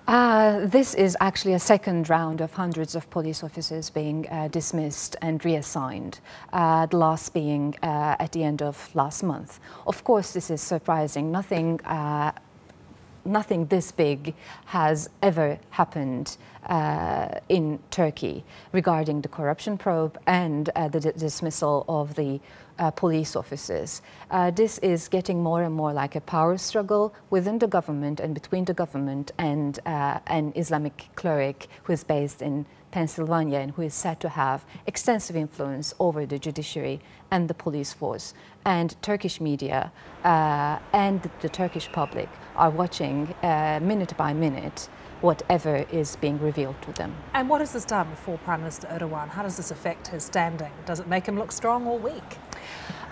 This is actually a second round of hundreds of police officers being dismissed and reassigned, the last being at the end of last month. Of course, this is surprising. Nothing this big has ever happened in Turkey regarding the corruption probe and the dismissal of the police officers. This is getting more and more like a power struggle within the government and between the government and an Islamic cleric who is based in Pennsylvania and who is said to have extensive influence over the judiciary and the police force. And Turkish media and the Turkish public are watching minute by minute whatever is being revealed to them. And what has this done for Prime Minister Erdogan? How does this affect his standing? Does it make him look strong or weak?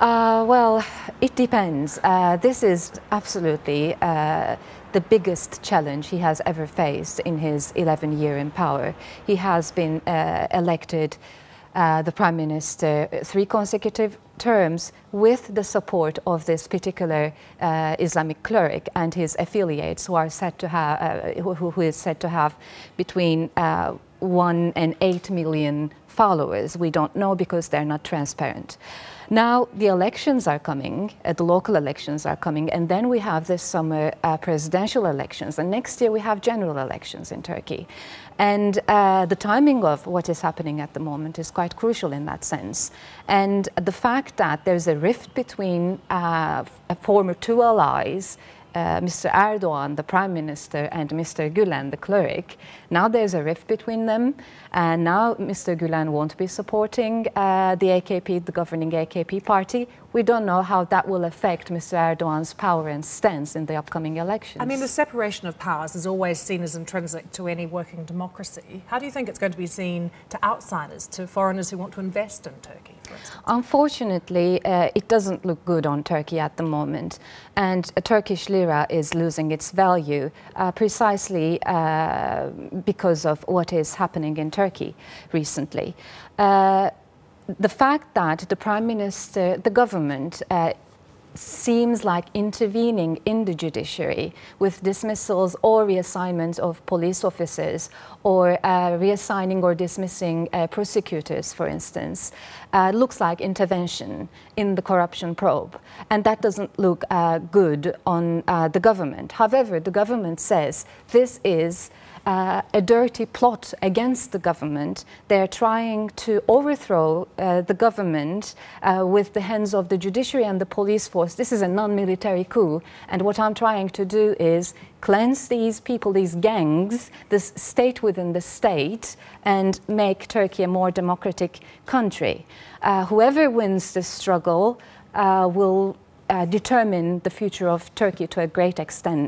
Well, it depends. This is absolutely the biggest challenge he has ever faced in his 11 years in power. He has been elected the Prime Minister 3 consecutive terms with the support of this particular Islamic cleric and his affiliates who are said to have, who is said to have between 1 and 8 million followers. We don't know because they're not transparent. Now the elections are coming, the local elections are coming, and then we have this summer presidential elections, and next year we have general elections in Turkey. And the timing of what is happening at the moment is quite crucial in that sense. And the fact that there's a rift between former 2 allies, Mr. Erdogan, the Prime Minister, and Mr. Gülen, the cleric. Now there's a rift between them, and now Mr. Gülen won't be supporting the AKP, the governing AKP party. We don't know how that will affect Mr. Erdogan's power and stance in the upcoming elections. I mean, the separation of powers is always seen as intrinsic to any working democracy. How do you think it's going to be seen to outsiders, to foreigners who want to invest in Turkey, for instance? Unfortunately, it doesn't look good on Turkey at the moment, and Turkish lira is losing its value precisely because of what is happening in Turkey recently. The fact that the Prime Minister, the government, seems like intervening in the judiciary with dismissals or reassignments of police officers or reassigning or dismissing prosecutors, for instance, looks like intervention in the corruption probe. And that doesn't look good on the government. However, the government says this is a dirty plot against the government. They're trying to overthrow the government with the hands of the judiciary and the police force. This is a non-military coup, and what I'm trying to do is cleanse these people, these gangs, this state within the state, and make Turkey a more democratic country. Whoever wins this struggle will determine the future of Turkey to a great extent.